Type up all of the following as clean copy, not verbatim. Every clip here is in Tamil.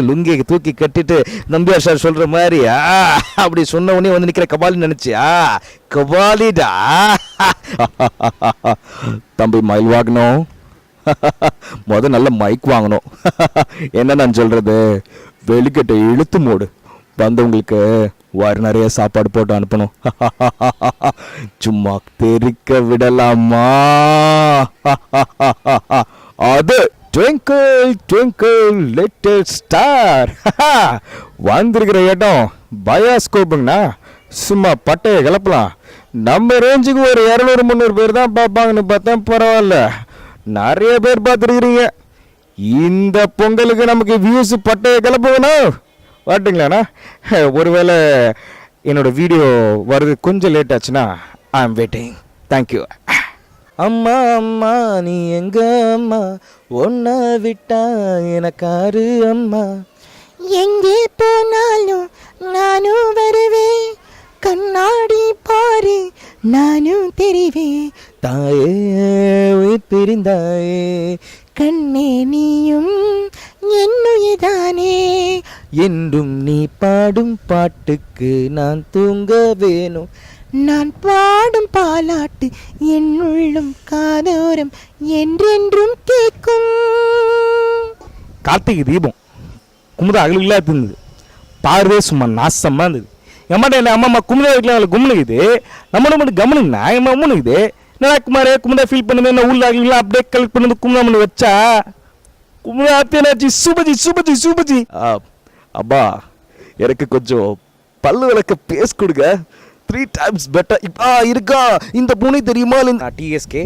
லுங்கி தூக்கி கட்டிட்டு நம்பியார் சார் சொல்ற மாதிரி அப்படி சொன்ன உடனே வந்து நிக்கிற கபாலி நினைச்சு கபாலிடா. தம்பி மயில் வாங்கணும், நல்ல மைக் வாங்கணும். என்ன நான் சொல்றது, வெளிக்கட்டை இழுத்து மூடு, வந்தவங்களுக்கு வயிறு நிறைய சாப்பாடு போட்டு அனுப்பணும். சும்மா தெரிக்க விடலாமா? அது ட்விங்கிள் ட்விங்கிள் லிட்டில் ஸ்டார். வந்திருக்கிற இடம் பயோஸ்கோப்புங்கண்ணா, சும்மா பட்டையை கிளப்பலாம். நம்ம ரேஞ்சுக்கு ஒரு 200-300 பேர் தான் பார்ப்பாங்கன்னு பார்த்தா பரவாயில்ல, நிறைய பேர் பார்த்துருக்குறீங்க. இந்த பொங்கலுக்கு நமக்கு வியூஸ் பட்டையை கிளப்புவேணும். வாட்டிங்களாண்ணா? ஒருவேளை என்னோட வீடியோ வருது கொஞ்சம் லேட் ஆச்சுன்னா ஐ எம் வெயிட்டிங். தேங்க்யூ. அம்மா அம்மா நீ எங்க அம்மா, ஒன்ன விட்டா எனக்காரு அம்மா. எங்கே போனாலும் நானும் வருவேன், கண்ணாடி பாரு நானும் தெரிவேன். தாயே உயிர் பிரிந்தாயே, கண்ணே நீயும் என்னுயதானே, என்றும் நீ பாடும் பாட்டுக்கு நான் தூங்க வேணும். நான் பாடும் பாலாட்டு என்னுள்ளும் காதோரம் என்றென்றும் கேட்கும். கார்த்திகை தீபம் குமுதா அகலுகளா இருந்தது, பார்வே சும்மா நாசமா இருந்தது. எம்மாட்ட என்ன அம்மா குமுதா வீட்டில் கும்முனுக்குது, நம்ம மட்டும் கவனிங்கண்ணா எம்மா அம்முனுக்குது. என்ன குமாரே குமுதா ஃபீல் பண்ணுது, என்ன ஊரில் அகலுங்களா அப்படியே கலெக்ட் பண்ணது குமுதா மண்ணு வச்சா குமுதா அத்தேனாச்சு சூப்பர்ஜி சூப்பர்ஜி சூப்பர்ஜி. அப்பா எனக்கு கொஞ்சம் பல்லு விளக்க பேஸ் கொடுங்க, 3 times பெட்டர். இருக்கா இந்த பூனை தெரியுமா? டிஎஸ்கே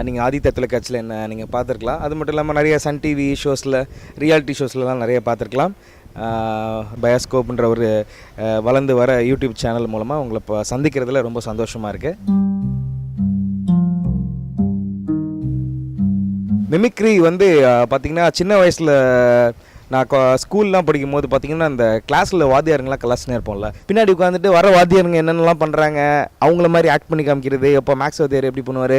நீங்கள் ஆதித்ய தொலைக்காட்சியில் என்ன நீங்கள் பார்த்துருக்கலாம். அது மட்டும் இல்லாமல் நிறைய சன் டிவி ஷோஸில், ரியாலிட்டி ஷோஸ்லலாம் நிறைய பார்த்துருக்கலாம். பயோஸ்கோப்ன்ற ஒரு வளர்ந்து வர யூடியூப் சேனல் மூலமாக உங்களை இப்போ சந்திக்கிறதுல ரொம்ப சந்தோஷமாக இருக்குது. மிமிக்ரி வந்து பார்த்திங்கன்னா சின்ன வயசில் நான் ஸ்கூல்லாம் படிக்கும் போது பார்த்தீங்கன்னா அந்த கிளாஸில் வாத்தியாருங்களாம் கிளாஸ்னே இருப்போம்ல, பின்னாடி உட்காந்துட்டு வர வாத்தியாருங்க என்னென்னலாம் பண்ணுறாங்க அவங்கள மாதிரி ஆக்ட் பண்ணி காமிக்கிறது. இப்போ மேக்ஸ் வாத்தியார் எப்படி பண்ணுவார்,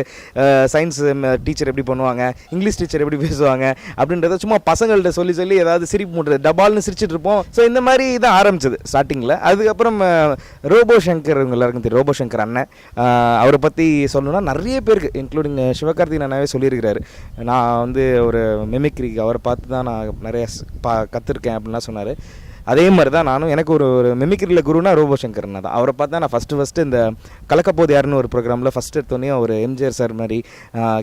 சயின்ஸ் டீச்சர் எப்படி பண்ணுவாங்க, இங்கிலீஷ் டீச்சர் எப்படி பேசுவாங்க அப்படின்றத சும்மா பசங்கள்கிட்ட சொல்லி சொல்லி ஏதாவது சிரிப்பு மூட்டுறது, டபால்னு சிரிச்சிட்டு இருப்போம். ஸோ இந்த மாதிரி தான் ஆரம்பிச்சது ஸ்டார்டிங்கில். அதுக்கப்புறம் ரோபோ சங்கர் எல்லாருக்கும் தெரியும், ரோபோ சங்கர் அண்ணன். அவரை பற்றி சொல்லணும்னா நிறைய பேருக்கு இன்க்ளூடிங் சிவகார்த்திகேயன் அண்ணாவே சொல்லியிருக்கிறாரு, நான் வந்து ஒரு மிமிக்ரிக்கு அவரை பார்த்து தான் நான் நிறைய கற்றுருக்கேன் அப்படின்லாம் சொன்னார். அதே மாதிரி தான் நானும், எனக்கு ஒரு மிமிக்ரியில் குருனா ரோபோ சங்கர்னா தான். அவரை பார்த்தா நான் ஃபஸ்ட்டு இந்த கலக்கப்போது யாருன்னு ஒரு ப்ரோக்ராமில் ஃபஸ்ட்டு எடுத்தோன்னே ஒரு எம்ஜிஆர் சார் மாதிரி,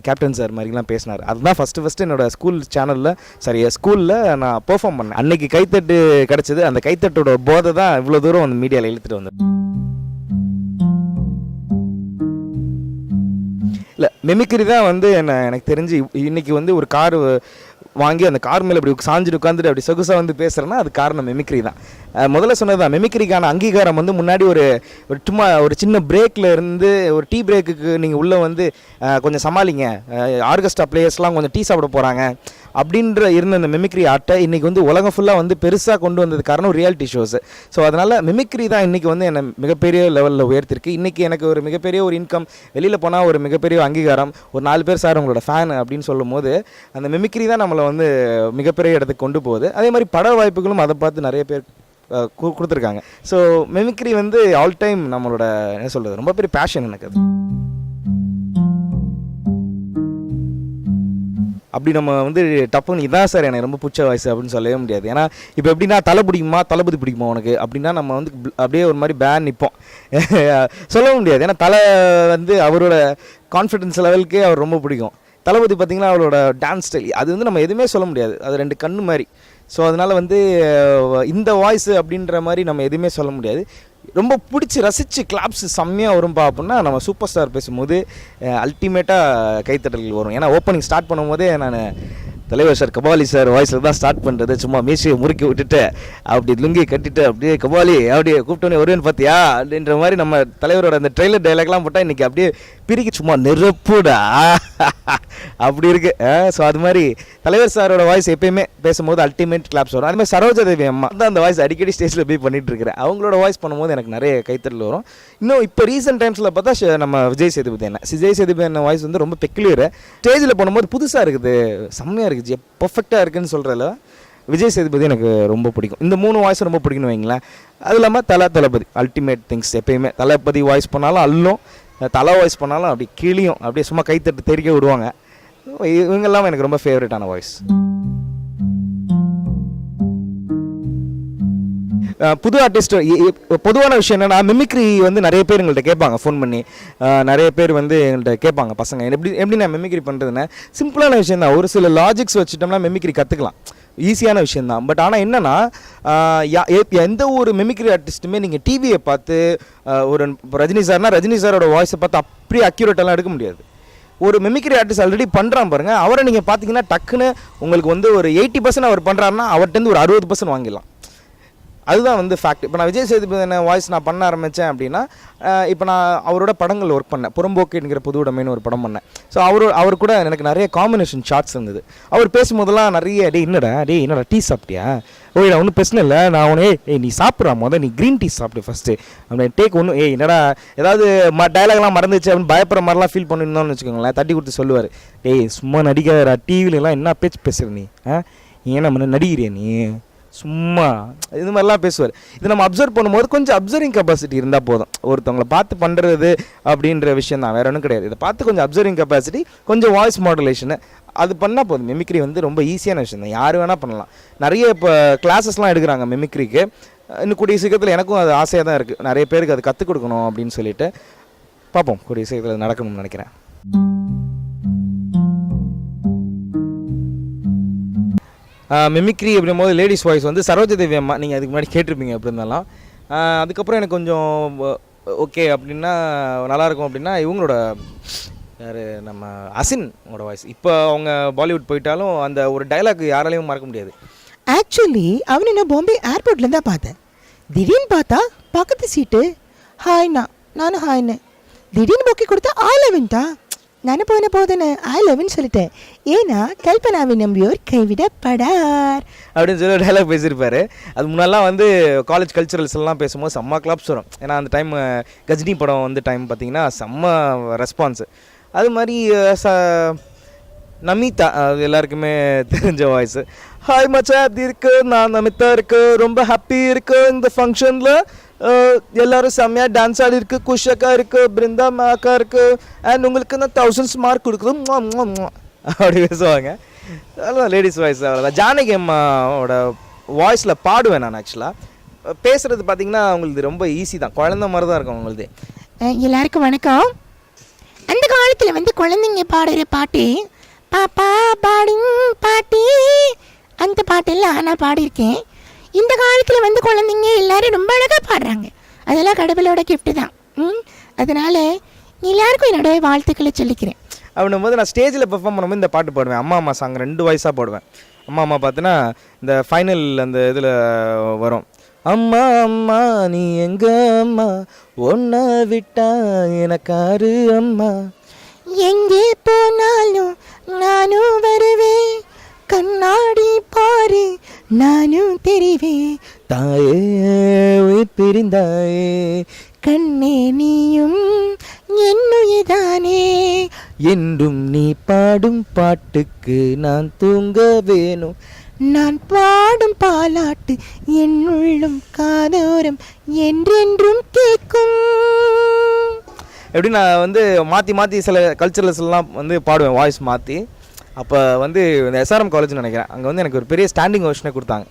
கேப்டன் சார் மாதிரிலாம் பேசினார். அதுதான் ஃபஸ்ட்டு என்னோடய ஸ்கூல் சேனலில், சரி ஸ்கூலில் நான் பெர்ஃபார்ம் பண்ணேன். அன்றைக்கி கைத்தட்டு கிடச்சிது, அந்த கைத்தட்டோட போதை தான் இவ்வளோ தூரம் அந்த மீடியாவில் இழுத்துட்டு வந்தேன். இல்லை மிமிக்ரி தான் வந்து எனக்கு தெரிஞ்சு இன்றைக்கி வந்து ஒரு காரு வாங்கி அந்த கார் மேலே இப்படி சாஞ்சிட்டு உட்காந்துட்டு அப்படி சொகுசாக வந்து பேசுகிறேன்னா அது காரணம் மிமிக்ரி தான். முதல்ல சொன்னது தான், மிமிக்ரிக்கான அங்கீகாரம் வந்து முன்னாடி ஒரு சும்மா ஒரு சின்ன பிரேக்கில் இருந்து ஒரு டீ பிரேக்குக்கு நீங்கள் உள்ளே வந்து கொஞ்சம் சமாளிங்க, ஆர்கெஸ்ட்ரா பிளேயர்ஸ்லாம் கொஞ்சம் டீ சாப்பிட போகிறாங்க அப்படின்ற இருந்த அந்த மிமிக்ரி ஆர்ட்டை இன்றைக்கி வந்து உலகம் ஃபுல்லாக வந்து பெருசாக கொண்டு வந்தது காரணம் ரியாலிட்டி ஷோஸு. ஸோ அதனால் மிமிக்ரி தான் இன்றைக்கி வந்து என்னை மிகப்பெரிய லெவலில் உயர்த்திருக்கு. இன்றைக்கி எனக்கு ஒரு மிகப்பெரிய ஒரு இன்கம், வெளியில் போனால் ஒரு மிகப்பெரிய அங்கீகாரம், ஒரு 4 பேர் சார் உங்களோட ஃபேன் அப்படின்னு சொல்லும் போது அந்த மிமிக்ரி தான் நம்மளை வந்து மிகப்பெரிய இடத்துக்கு கொண்டு போகுது. அதே மாதிரி பட வாய்ப்புகளும் அதை பார்த்து நிறைய பேர் கொடுத்துருக்காங்க. ஸோ மிமிக்ரி வந்து ஆல் டைம் நம்மளோட என்ன சொல்கிறது ரொம்ப பெரிய பேஷன் எனக்கு. அது அப்படி நம்ம வந்து டப்புன்னு இதான் சார் எனக்கு ரொம்ப பிடிச்ச வாய்ஸ் அப்படின்னு சொல்லவே முடியாது. ஏன்னா இப்போ எப்படின்னா தளபதி பிடிக்குமா உனக்கு அப்படின்னா நம்ம வந்து அப்படியே ஒரு மாதிரி பேன் நிற்போம், சொல்ல முடியாது. ஏன்னா தலை வந்து அவரோட கான்ஃபிடென்ஸ் லெவலுக்கே அவர் ரொம்ப பிடிக்கும். தளபதி பார்த்திங்கன்னா அவரோட டான்ஸ் ஸ்டைல் அது வந்து நம்ம எதுவுமே சொல்ல முடியாது, அது 2 கண்ணு மாதிரி. ஸோ அதனால் வந்து இந்த வாய்ஸு அப்படின்ற மாதிரி நம்ம எதுவுமே சொல்ல முடியாது. ரொம்ப பிடிச்சி ரசித்து கிளாப்ஸ் செம்மையாக வரும்பா அப்படின்னா நம்ம சூப்பர் ஸ்டார் பேசும்போது அல்டிமேட்டாக கைத்தட்டல்கள் வரும். ஏன்னா ஓப்பனிங் ஸ்டார்ட் பண்ணும்போதே நான் தலைவர் சார் கபாலி சார் வாய்ஸில் தான் ஸ்டார்ட் பண்ணுறது. சும்மா மீசையை முறுக்கி விட்டுட்டு அப்படி லுங்கி கட்டிட்டு அப்படியே கபாலி அப்படியே கூப்பிட்டோன்னே வருவேன்னு பார்த்தியா அப்படின்ற மாதிரி நம்ம தலைவரோட அந்த ட்ரெய்லர் டைலாக்லாம் போட்டால் இன்றைக்கி அப்படியே பிரிக்கி சும்மா நெருப்புடா அப்படி இருக்குது. ஸோ அது மாதிரி தலைவர் சாரோட வாய்ஸ் எப்பயுமே பேசும்போது அல்டிமேட் கிளாப்ஸ் வரும். அதுமாதிரி சரோஜா தேவி அம்மா தான் அந்த வாய்ஸ் அடிக்கடி ஸ்டேஜில் போய் பண்ணிட்டு இருக்கிறேன். அவங்களோட வாய்ஸ் பண்ணும்போது எனக்கு நிறைய கைத்தறல் வரும். இன்னும் இப்போ ரீசெண்ட் டைம்ஸில் பார்த்தா நம்ம விஜய் சேதுபதி என்ன வாய்ஸ் வந்து ரொம்ப பெக்குலியர். ஸ்டேஜில் போகும்போது புதுசாக இருக்குது, செம்மையாக இருக்குது, பர்ஃபெக்டாக இருக்குதுன்னு சொல்கிறதில்ல விஜய் சேதுபதி எனக்கு ரொம்ப பிடிக்கும். இந்த 3 வாய்ஸ் ரொம்ப பிடிக்கும்னு வைங்களேன். அது இல்லாமல் தளபதி அல்டிமேட் திங்ஸ். எப்பயுமே தளபதி வாய்ஸ் பண்ணாலும் அல்லும், தலை வாய்ஸ் பண்ணாலும் அப்படி கிளியும், அப்படியே சும்மா கைத்தட்டு தெரிக்க விடுவாங்க. இவங்கெல்லாம் எனக்கு ரொம்ப ஃபேவரட்டான வாய்ஸ். புது ஆர்டிஸ்ட் பொதுவான விஷயம் என்னென்னா, மிமிக்ரி வந்து நிறைய பேர் எங்கள்கிட்ட கேட்பாங்க ஃபோன் பண்ணி. நிறைய பேர் வந்து எங்கள்கிட்ட கேட்பாங்க பசங்க எப்படி நான் மிமிக்ரி பண்ணுறதுன்னு. சிம்பிளான விஷயம் தான். ஒரு சில லாஜிக்ஸ் வச்சுட்டோம்னா மிமிக்ரி கற்றுக்கலாம், ஈஸியான விஷயந்தான். பட் ஆனால் என்னென்னா, எந்த ஒரு மிமிக்ரி ஆர்டிஸ்ட்டுமே நீங்கள் டிவியை பார்த்து ஒரு ரஜினி சார்னா ரஜினி சாரோட வாய்ஸை பார்த்து அப்படியே அக்யூரேட்டெல்லாம் எடுக்க முடியாது. ஒரு மிமிக்ரி ஆர்டிஸ்ட் ஆல்ரெடி பண்ணுறான் பாருங்கள், அவரை நீங்கள் பார்த்தீங்கன்னா டக்குன்னு உங்களுக்கு வந்து ஒரு 80% அவர் பண்ணுறாருன்னா அவர்கிட்டருந்து ஒரு 60% வாங்கிடலாம். அதுதான் வந்து ஃபேக்ட். இப்போ நான் விஜய் சேதுபதி வாய்ஸ் நான் பண்ண ஆரம்பித்தேன் அப்படின்னா, இப்போ நான் அவரோட படங்கள் ஒர்க் பண்ணேன். புறம்போக்குங்கிற புது உடைமைன்னு ஒரு படம் பண்ணேன். ஸோ அவர் கூட எனக்கு நிறைய காம்பினேஷன் ஷார்ட்ஸ் இருந்தது. அவர் பேசும்போதெல்லாம் நிறைய என்னடா டீ சாப்பிட்டியா, ஓய் நான் ஒன்றும் பிரச்சனை இல்லை, நான் உனே நீ சாப்பிட்றா நீ க்ரீன் டீ சாப்பிட்டு ஃபஸ்ட்டு அப்படின்னு டேக் ஒன்று என்னடா ஏதாவது டைலாக்லாம் மறந்துச்சு அப்படின்னு பயப்படுற மாதிரிலாம் ஃபீல் பண்ணியிருந்தோம்னு வச்சுக்கோங்களேன். தட்டி கொடுத்து சொல்லுவார், சும்மா நடிக்காதடா, டிவிலலாம் என்ன பேச்சு பேசுகிற நீ, ஏன்னா நடிக்கிறியா நீ, சும்மா இது மாதிரிலாம் பேசுவார். இது நம்ம அப்சர்வ் பண்ணும்போது கொஞ்சம் அப்சர்விங் கெப்பாசிட்டி இருந்தால் போதும். ஒருத்தவங்களை பார்த்து பண்ணுறது அப்படின்ற விஷயம் தான், வேறு ஒன்றும் கிடையாது. இதை பார்த்து கொஞ்சம் அப்சர்விங் கெப்பாசிட்டி, கொஞ்சம் வாய்ஸ் மாடுலேஷனு, அது பண்ணால் போதும். மிமிக்ரி வந்து ரொம்ப ஈஸியான விஷயம் தான், யார் வேணால் பண்ணலாம். நிறைய இப்போ கிளாஸஸ்லாம் எடுக்கிறாங்க மிமிக்ரிக்கு. இன்னும் கூடிய சீக்கிரத்தில் எனக்கும் அது ஆசையாக தான் இருக்குது, நிறைய பேருக்கு அது கற்றுக் கொடுக்கணும் அப்படின்னு சொல்லிட்டு. பார்ப்போம், கூடிய சீக்கிரத்தில் நடக்கணும்னு நினைக்கிறேன். மிமிக்ரி அப்படிங்கும்போது லேடிஸ் வாய்ஸ் வந்து சரோஜதேவி அம்மா, நீங்கள் அதுக்கு முன்னாடி கேட்டிருப்பீங்க எப்படி இருந்தாலும். அதுக்கப்புறம் எனக்கு கொஞ்சம் ஓகே அப்படின்னா நல்லாயிருக்கும் அப்படின்னா இவங்களோட யார் நம்ம அசினோட வாய்ஸ். இப்போ அவங்க பாலிவுட் போயிட்டாலும் அந்த ஒரு டைலாக் யாராலையும் மறக்க முடியாது. ஆக்சுவலி அவனை நான் பாம்பே ஏர்போர்ட்லேருந்து தான் பார்த்தேன். திடீர்னு பார்த்தா பக்கத்து சீட்டு ஹாய்ண்ணா, நானும் ஹாய்னு. திடீர்னு பொக்கி கொடுத்தா ஐ லவ்ன்ட்டா. நான் போதுன்னு ஐ லவ்னு சொல்லிட்டேன். ஏன்னா கல்பனாவை நம்பியோர் கைவிடப்படார் அப்படின்னு சொல்லி ஒரு டைலாக் பேசியிருப்பாரு. அது முன்னெல்லாம் வந்து காலேஜ் கல்ச்சுரல்ஸ் எல்லாம் பேசும்போது செம்ம கிளாப்ஸ் வரும். ஏன்னா அந்த டைம் கஜினி படம் வந்து டைம் பார்த்தீங்கன்னா செம்ம ரெஸ்பான்ஸு. அது மாதிரி நமிதா, அது எல்லாருக்குமே தெரிஞ்ச வாய்ஸு. ஹாய் மச்சா எப்படி இருக்கு, நான் நமிதா இருக்கு, ரொம்ப ஹாப்பி இருக்கு இந்த ஃபங்க்ஷனில், எல்லோரும் செம்மையாக டான்ஸ் ஆடி இருக்கு, குஷக்கா இருக்குது, பிருந்தா மாக்கா இருக்குது, அண்ட் உங்களுக்கு நான் 1000 மார்க் கொடுக்குறோம் அப்படி பேசுவாங்க. அதெல்லாம் லேடிஸ் வாய்ஸ். அவ்வளோதான். ஜானகி அம்மாவோட வாய்ஸில் பாடுவேன் நான். ஆக்சுவலாக பேசுகிறது பார்த்திங்கன்னா அவங்களுக்கு ரொம்ப ஈஸி தான், குழந்த மாதிரி தான் இருக்கும் அவங்களுது. எல்லாருக்கும் வணக்கம். அந்த காலத்தில் வந்து குழந்தைங்க பாடுற பாட்டு பாப்பா பாடிங் பாட்டி, அந்த பாட்டெல்லாம் நான் பாடியிருக்கேன். இந்த காலத்தில் வந்து குழந்தைங்க எல்லோரும் ரொம்ப அழகாக பாடுறாங்க. அதெல்லாம் கடவுளோட கிஃப்ட்டு தான். அதனால் எல்லாருக்கும் என்னோட வாழ்த்துக்களை சொல்லிக்கிறேன். அப்படின்னும் போது நான் ஸ்டேஜில் பெர்ஃபார்ம் பண்ணும்போது இந்த பாட்டு பாடுவேன். அம்மா அம்மா சாங் 2 வாய்ஸாக பாடுவேன். அம்மா பார்த்தீங்கன்னா இந்த ஃபைனல் அந்த இதில் வரும், அம்மா அம்மா நீ எங்க அம்மா, ஒன்றை விட்டா எனக்காரு அம்மா, எங்கே போனாலும் நானும் வருவேன், கண்ணாடி பாரு நானும் தெரிவேன், தாயே உயிர் பிரிந்தாயே கண்ணே நீயும் என்னுயதானே, என்றும் நீ பாடும் பாட்டுக்கு நான் தூங்க வேணும், நான் பாடும் பாலாட்டு என்னுள்ளும் காதோரம் என்றென்றும் கேட்கும். எப்படி நான் வந்து மாற்றி சில கல்ச்சரல்ஸ்லாம் வந்து பாடுவேன் வாய்ஸ் மாற்றி. அப்போ வந்து இந்த எஸ்ஆர்எம் காலேஜ்னு நினைக்கிறேன், அங்கே வந்து எனக்கு ஒரு பெரிய ஸ்டாண்டிங் ஓஷனே கொடுத்தாங்க.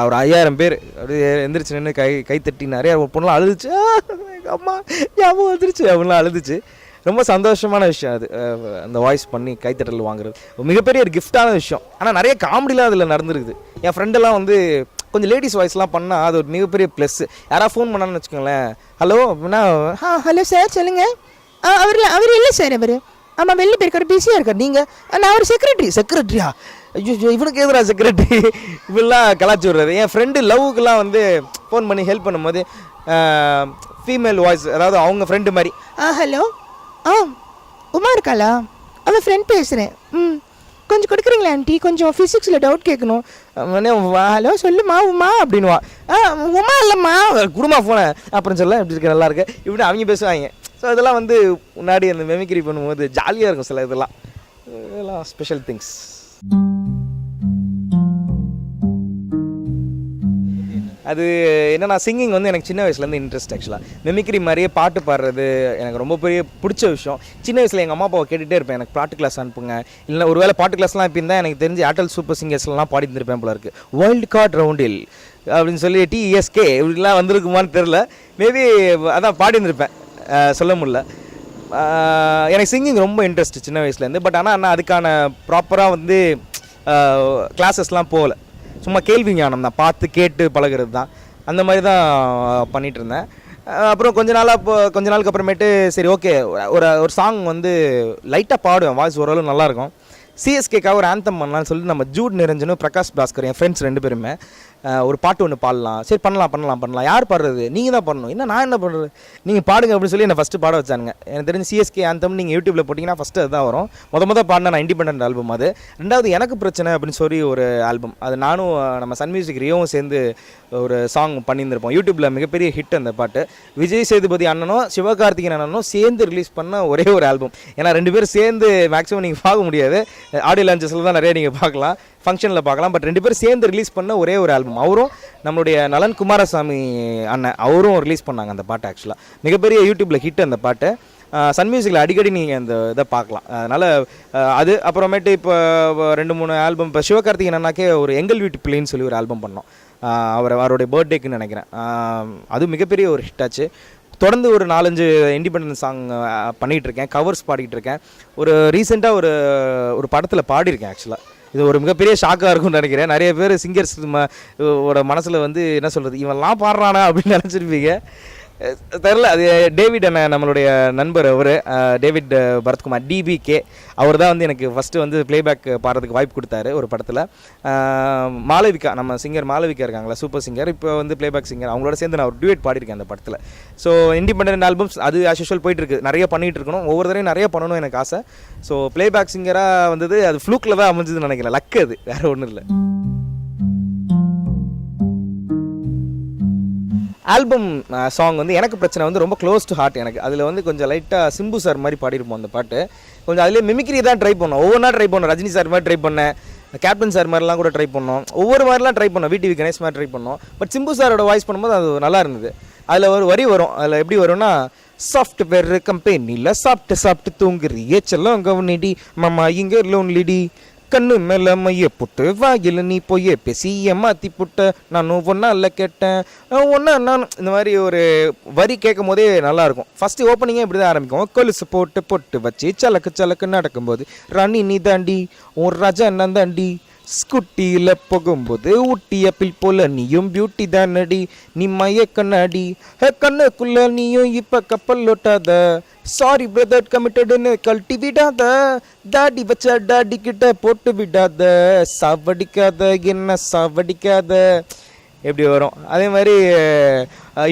ஒரு 5000 பேர் அப்படியே எந்திரிச்சு நின்று கை தட்டி நிறைய பொண்ணுலாம் அழுதுச்சு. எங்கள் அம்மா ஞாபகம் வந்துருச்சு அப்படின்லாம் அழுதுச்சு. ரொம்ப சந்தோஷமான விஷயம் அது, அந்த வாய்ஸ் பண்ணி கைத்தட்டல் வாங்குறது மிகப்பெரிய ஒரு கிஃப்டான விஷயம். ஆனால் நிறைய காமெடிலாம் அதில் நடந்துருக்குது. என் ஃப்ரெண்டெல்லாம் வந்து கொஞ்சம் லேடிஸ் வாய்ஸ்லாம் பண்ணால் அது ஒரு மிகப்பெரிய ப்ளஸ். யாராவது ஃபோன் பண்ணான்னு வச்சுக்கோங்களேன், ஹலோ அப்படின்னா, ஹலோ சார் சொல்லுங்கள். அவர் இல்லை சார், அவர் ஆமாம் வெளில போயிருக்காரு, பிஸியாக இருக்கார். நீங்கள் நான் ஒரு செக்ரட்டரியா, ஐயோ இவனுக்கு எதிராக செக்ரட்டரி இப்படிலாம் கலாச்சி விடுறது. என் ஃப்ரெண்டு லவ்வுக்கெல்லாம் வந்து ஃபோன் பண்ணி ஹெல்ப் பண்ணும்போது ஃபீமேல் வாய்ஸ், அதாவது அவங்க ஃப்ரெண்டு மாதிரி, ஹலோ உமா இருக்காளா, அவன் ஃப்ரெண்ட் பேசுகிறேன், கொஞ்சம் கொடுக்குறீங்களா ஆண்டி, கொஞ்சம் ஃபிசிக்ஸில் டவுட் கேட்கணும். ஹலோ சொல்லுமா உமா அப்படின்வா. உமா இல்லைம்மா குடும்பா ஃபோனை அப்புறம் சொல்ல எப்படி இருக்கு நல்லா இருக்கு இப்படி அவங்க பேசுவாங்க. ஸோ இதெல்லாம் வந்து முன்னாடி அந்த மெமிக்ரி பண்ணும்போது ஜாலியாக இருக்கும். சில இதெல்லாம் ஸ்பெஷல் திங்ஸ். அது என்னன்னா சிங்கிங் வந்து எனக்கு சின்ன வயசுலேருந்து இன்ட்ரெஸ்ட் ஆக்சுவலாக. மிமிக்ரி மாதிரியே பாட்டு பாடுறது எனக்கு ரொம்ப பெரிய பிடிச்ச விஷயம். சின்ன வயசில் எங்கள் அம்மா அப்பாவை கேட்டுகிட்டே இருப்பேன், எனக்கு பாட்டு கிளாஸ் அனுப்புங்க, இல்லை ஒரு வேளை பாட்டு கிளாஸ்லாம் இப்போ இருந்தால் எனக்கு தெரிஞ்சு ஏர்டெல் சூப்பர் சிங்கர்ஸ்லாம் பாடி இருந்திருப்பேன் போல இருக்குது. வைல்டு கார்ட் ரவுண்டில் அப்படின்னு சொல்லி டிஎஸ்கே இப்படிலாம் வந்திருக்குமான்னு தெரில. மேபி அதான் பாடி இருந்திருப்பேன், சொல்ல முடியல. எனக்கு சிங்கிங் ரொம்ப இன்ட்ரெஸ்ட் சின்ன வயசுலேருந்து. பட் ஆனால் அதுக்கான ப்ராப்பராக வந்து கிளாஸஸ்லாம் போகல, சும்மா கேள்வி ஞானம் தான், பார்த்து கேட்டு பழகிறது தான், அந்த மாதிரி தான் பண்ணிகிட்டு இருந்தேன். அப்புறம் கொஞ்ச நாளுக்கு அப்புறமேட்டு சரி ஓகே ஒரு சாங் வந்து லைட்டாக பாடுவேன், வாய்ஸ் ஓரளவு நல்லாயிருக்கும். சிஎஸ்கேக்காக ஒரு ஆந்தம் பண்ணலான்னு சொல்லிட்டு நம்ம ஜூட் நிரஞ்சனும் பிரகாஷ் பாஸ்கர் என் ஃப்ரெண்ட்ஸ் 2 பேருமே ஒரு பாட்டு ஒன்று பாடலாம், சரி பண்ணலாம். யார் பாடுறது? நீங்கள் தான் பண்ணணும். என்ன நான் என்ன பண்ணுறது, நீங்கள் பாடுங்க அப்படின்னு சொல்லி என்னை ஃபஸ்ட்டு பாட வச்சானுங்க. எனக்கு தெரிஞ்சு சிஎஸ்கே ஆந்தம் நீங்கள் யூடியூப்பில் போட்டிங்கன்னா ஃபஸ்ட்டு அதுதான் வரும். முத பாடின நான் இண்டிபெண்டன்ட் ஆல்பம் அது. 2வது எனக்கு பிரச்சனை அப்படின்னு சொல்லி ஒரு ஆல்பம், அது நானும் நம்ம சன் மியூசிக் ரியோவும் சேர்ந்து ஒரு சாங் பண்ணியிருந்திருப்போம். யூடியூப்பில் மிகப்பெரிய ஹிட் அந்த பாட்டு. விஜய் சேதுபதி அண்ணனும் சிவகார்த்திகேயன் அண்ணனும் சேர்ந்து ரிலீஸ் பண்ண ஒரே ஒரு ஆல்பம். ஏன்னா 2 பேரும் சேர்ந்து மேக்ஸிமம் நீங்கள் பார்க்க முடியாது, ஆடியோ லான்ச்சஸில் தான் நிறைய நீங்கள் பார்க்கலாம், ஃபங்க்ஷனில் பார்க்கலாம். பட் 2 பேரும் சேர்ந்து ரிலீஸ் பண்ண ஒரே ஒரு ஆல்பம். அவரும் நம்மளுடைய நலன் குமாரசாமி அண்ணன் அவரும் ரிலீஸ் பண்ணாங்க அந்த பாட்டு. ஆக்சுவலாக மிகப்பெரிய யூடியூப்பில் ஹிட் அந்த பாட்டு. சன் மியூசிக்கில் அடிக்கடி நீங்கள் அந்த இதை பார்க்கலாம். அதனால் அது அப்புறமேட்டு இப்போ 2-3 ஆல்பம், இப்போ சிவகார்த்திகேயன் அண்ணாக்கே ஒரு எங்கள் வீட்டு பிள்ளைன்னு சொல்லி ஒரு ஆல்பம் பண்ணோம், அவருடைய பர்த்டேக்குன்னு நினைக்கிறேன். அது மிகப்பெரிய ஒரு ஹிட் ஆச்சு. தொடர்ந்து ஒரு 4-5 இண்டிபெண்டன்ஸ் சாங் பண்ணிகிட்ருக்கேன், கவர்ஸ் பாடிக்கிட்டு ஒரு ரீசெண்டாக ஒரு படத்தில் பாடியிருக்கேன். ஆக்சுவலாக இது ஒரு மிகப்பெரிய ஷாக்காக இருக்கும்னு நினைக்கிறேன். நிறைய பேர் சிங்கர்ஸ் மனசில் வந்து என்ன சொல்கிறது, இவன்லாம் பாடுறானா அப்படின்னு நினச்சிருப்பீங்க, தெரில. அது டேவிட் அண்ணன், நம்மளுடைய நண்பர் அவர், டேவிட் பரத்குமார் டிபிகே, அவர் தான் வந்து எனக்கு ஃபஸ்ட்டு வந்து ப்ளேபேக் பாடுறதுக்கு வாய்ப்பு கொடுத்தாரு ஒரு படத்தில். மாளவிகா, நம்ம சிங்கர் மாளவிகா இருக்காங்களா, சூப்பர் சிங்கர், இப்போ வந்து ப்ளேபேக் சிங்கர், அவங்களோட சேர்ந்து நான் ஒரு டுவேட் பாடியிருக்கேன் அந்த படத்தில். ஸோ இண்டிபெண்டன்ட் ஆல்பம்ஸ் அது ஆஸ் யூஷுவல் போயிட்டுருக்கு, நிறைய பண்ணிகிட்டு இருக்கணும், ஒவ்வொரு தடவையும் நிறைய பண்ணணும் எனக்கு ஆசை. ஸோ ப்ளேபேக் சிங்கராக வந்தது அது ஃப்ளூக்கில் தான் அமைஞ்சதுன்னு நினைக்கிறேன், லக்கு, அது வேறு ஒன்றும் இல்லை. ஆல்பம் சாங் வந்து எனக்கு பிரச்சனை வந்து ரொம்ப க்ளோஸ் டு ஹார்ட் எனக்கு. அதில் வந்து கொஞ்சம் லைட்டாக சிம்பு சார் மாதிரி பாடியிருப்போம் அந்த பாட்டு. கொஞ்சம் அதிலே மிமிக்ரி தான் ட்ரை பண்ணோம், ஒவ்வொன்றா ட்ரை பண்ணோம். ரஜினி சார் மாதிரி ட்ரை பண்ணேன், கேப்டன் சார் மாதிரிலாம் கூட ட்ரை பண்ணோம், ஒவ்வொரு மாதிரிலாம் ட்ரை பண்ணோம், விடிவி கணேஷ் மாதிரி ட்ரை பண்ணோம். பட் சிம்பு சாரோட வாய்ஸ் பண்ணும்போது அது நல்லா இருந்தது. அதில் ஒரு வரி வரும், அதில் எப்படி வரும்னா, சாஃப்ட்வேர் கம்பெனியில் சாப்பிட்டு தூங்குறியே செல்லம் கவனிடி மாமா இங்கே லோன்லிடி, கண்ணு மேல மைய புட்டு வாயில நீ போய் பேசி ஏமாத்தி புட்ட, நானும் ஒன்னால கேட்டேன் ஒன்னா நான், இந்த மாதிரி ஒரு வரி கேட்கும் போதே நல்லாயிருக்கும். ஃபஸ்ட்டு ஓப்பனிங்கே இப்படி தான் ஆரம்பிக்கும், கொலுசு பொட்டு வச்சு சலக்கு நடக்கும்போது ராணி நீ தாண்டி உன் ராஜா நான் தாண்டி, ஸ்கூட்டியில் போகும்போது ஊட்டிய பில் போல நீயும் பியூட்டி தானடி, நீ மைய கண்ணாடி கண்ணுக்குள்ள நீயும் இப்ப கப்பல் ஓட்டாத, சாரி பிரதர் கமிட்டடுன்னு கழட்டி விடாத, தாடி வச்ச டாடி கிட்ட போட்டு விடாத, சாவடிக்காத என்ன சாவடிக்காத, எப்படி வரும். அதே மாதிரி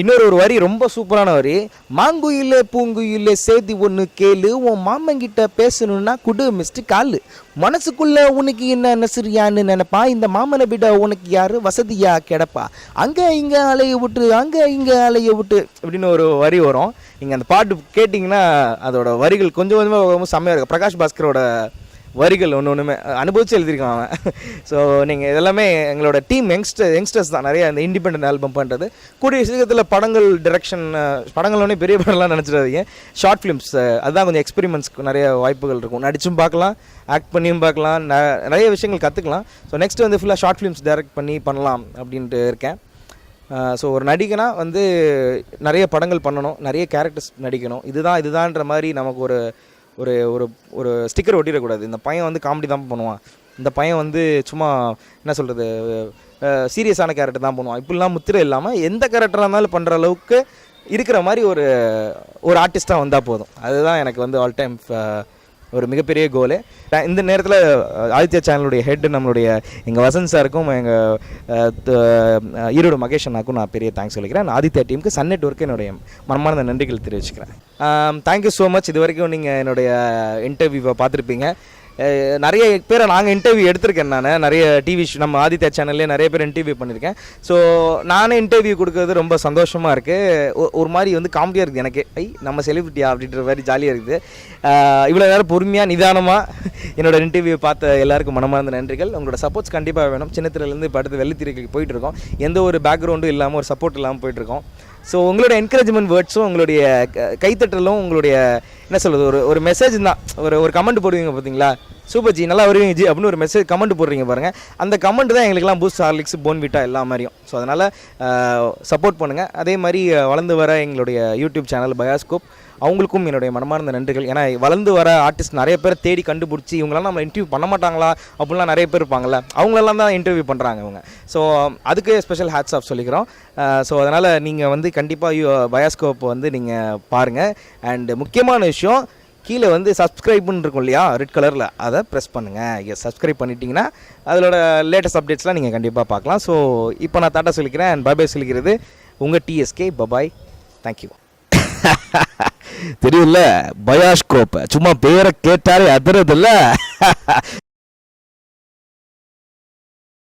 இன்னொரு வரி ரொம்ப சூப்பரான வரி, மாங்குயிலே பூங்குயிலே செய்தி ஒன்று கேளு, உன் மாமங்கிட்ட பேசணுன்னா குடு மிஸ்டு காலு, மனசுக்குள்ள உனக்கு என்ன நெசரியான்னு நினைப்பா, இந்த மாமனை விட உனக்கு யாரு வசதியா கிடப்பா, அங்கே இங்கே அலைய விட்டு அப்படின்னு ஒரு வரி வரும். நீங்கள் அந்த பாட்டு கேட்டிங்கன்னா அதோட வரிகள் கொஞ்சம் கொஞ்சமாக செம்மையாக இருக்கும். பிரகாஷ் பாஸ்கரோட வரிகள் ஒன்றுமே அனுபவிச்சு எழுதியிருக்கான் அவன். ஸோ நீங்கள் இதெல்லாமே எங்களோட டீம் யங்ஸ்டர்ஸ் தான் நிறைய இந்த இண்டிபெண்டன்ட் ஆல்பம் பண்ணுறது. கூடிய சீக்கிரத்தில் படங்கள் டிரெக்ஷன், படங்களோடனே பெரிய படம்லாம் நினச்சிடாதீங்க, ஷார்ட் ஃபிலிம்ஸ் அதுதான் கொஞ்சம் எக்ஸ்பெரிமெண்ட்ஸ்க்கு நிறைய வாய்ப்புகள் இருக்கும், நடிச்சும் பார்க்கலாம், ஆக்ட் பண்ணியும் பார்க்கலாம், நிறைய விஷயங்கள் கற்றுக்கலாம். ஸோ நெக்ஸ்ட்டு வந்து ஃபுல்லாக ஷார்ட் ஃபிலிம்ஸ் டைரக்ட் பண்ணலாம் அப்படின்ட்டு இருக்கேன். ஸோ ஒரு நடிகனா வந்து நிறைய படங்கள் பண்ணணும், நிறைய கேரக்டர்ஸ் நடிக்கணும், இதுதான்ற மாதிரி நமக்கு ஒரு ஒரு ஒரு ஒரு ஸ்டிக்கர் ஒட்டிடக்கூடாது. இந்த பையன் வந்து காமெடி தான் பண்ணுவான், இந்த பையன் வந்து சும்மா என்ன சொல்கிறது சீரியஸான கேரக்டர் தான் பண்ணுவான், இப்படிலாம் முத்திரை இல்லாமல் எந்த கேரக்டராக இருந்தாலும் பண்ணுற அளவுக்கு இருக்கிற மாதிரி ஒரு ஆர்டிஸ்ட்டாக வந்தால் போதும். அதுதான் எனக்கு வந்து ஆல் டைம் ஒரு மிகப்பெரிய கோலு. இந்த நேரத்தில் ஆதித்யா சேனலுடைய ஹெட் நம்மளுடைய எங்கள் வசந்த் சாருக்கும் எங்கள் ஈரோடு மகேஷ் அண்ணாக்கும் நான் பெரிய தேங்க்ஸ் சொல்லிக்கிறேன். ஆதித்யா டீமுக்கு சன் நெட்வொர்க்கு என்னுடைய மனமார்ந்த நன்றிகள் தெரிவிச்சுக்கிறேன். Thank you so much. இது வரைக்கும் நீங்கள் என்னுடைய இன்டர்வியூவை பார்த்துருப்பீங்க. நிறைய பேரை நாங்கள் இன்டர்வியூ எடுத்திருக்கேன். நான் நிறைய டிவி நம்ம ஆதித்யா சேனல்லே நிறைய பேர் இன்டர்வியூ பண்ணியிருக்கேன். ஸோ நானே இன்டர்வியூ கொடுக்கறது ரொம்ப சந்தோஷமாக இருக்குது. ஒரு மாதிரி வந்து காமெடியாக இருக்குது எனக்கு. நம்ம செலிபிரிட்டியா அப்படின்ற மாதிரி ஜாலியாக இருக்குது. இவ்வளோ நேரம் பொறுமையாக நிதானமாக என்னோட இன்டர்வியூ பார்த்த எல்லாருக்கும் மனமார்ந்த நன்றிகள். உங்களோட சப்போர்ட்ஸ் கண்டிப்பாக வேணும். சின்னத்திலேருந்து இப்போ அடுத்து வெள்ளித்திரைக்கு போயிட்டுருக்கோம். எந்த ஒரு பேக்ரவுண்டும் இல்லாமல் ஒரு சப்போர்ட் இல்லாமல் போயிட்டுருக்கோம். ஸோ உங்களோட என்கரேஜ்மெண்ட் வேர்ட்ஸும் உங்களுடைய கைத்தட்டலும் உங்களுடைய என்ன சொல்கிறது ஒரு மெசேஜ் தான். ஒரு கமெண்ட் போடுவீங்க பார்த்தீங்களா, சூப்பர் ஜி நல்லா வருவீங்க ஜி அப்படின்னு ஒரு மெசேஜ் கமெண்ட் போடுறீங்க பாருங்கள். அந்த கமெண்ட் தான் எங்களுக்கெல்லாம் பூஸ்ட், ஹார்லிக்ஸ், போன்விட்டா எல்லா மாதிரியும். ஸோ அதனால் சப்போர்ட் பண்ணுங்கள். அதே மாதிரி வளர்ந்து வர எங்களுடைய யூடியூப் சேனல் பயாஸ்கோப் அவங்களுக்கும் என்னுடைய மனமார்ந்த நன்றிகள். ஏன்னா வளர்ந்து வர ஆர்டிஸ்ட் நிறைய பேர் தேடி கண்டுபிடிச்சி இவங்களாம் நம்ம இன்டர்வியூ பண்ண மாட்டாங்களா அப்படின்லாம் நிறைய பேர் இருப்பாங்கள்ல, அவங்களெல்லாம் தான் இன்டர்வியூ பண்ணுறாங்க இவங்க. ஸோ அதுக்கு ஸ்பெஷல் ஹேட்ஸ் ஆஃப் சொல்லிக்கிறோம். ஸோ அதனால் நீங்கள் வந்து கண்டிப்பாக பயாஸ்கோப் வந்து நீங்கள் பாருங்கள். அண்டு முக்கியமான விஷயம், கீழே வந்து சப்ஸ்கிரைப்னு இருக்கும் இல்லையா, ரெட் கலரில், அதை ப்ரெஸ் பண்ணுங்கள். சப்ஸ்கிரைப் பண்ணிட்டீங்கன்னா அதோட லேட்டஸ்ட் அப்டேட்ஸ்லாம் நீங்கள் கண்டிப்பாக பார்க்கலாம். ஸோ இப்போ நான் டாட்டா சொல்லிக்கிறேன் அண்ட் பாய் சொல்லிக்கிறது உங்கள் டிஎஸ்கே. Bye bye, thank you. தெரியல, பயாஸ்கோப் சும்மா பேரை கேட்டாலே அதிரதில்ல.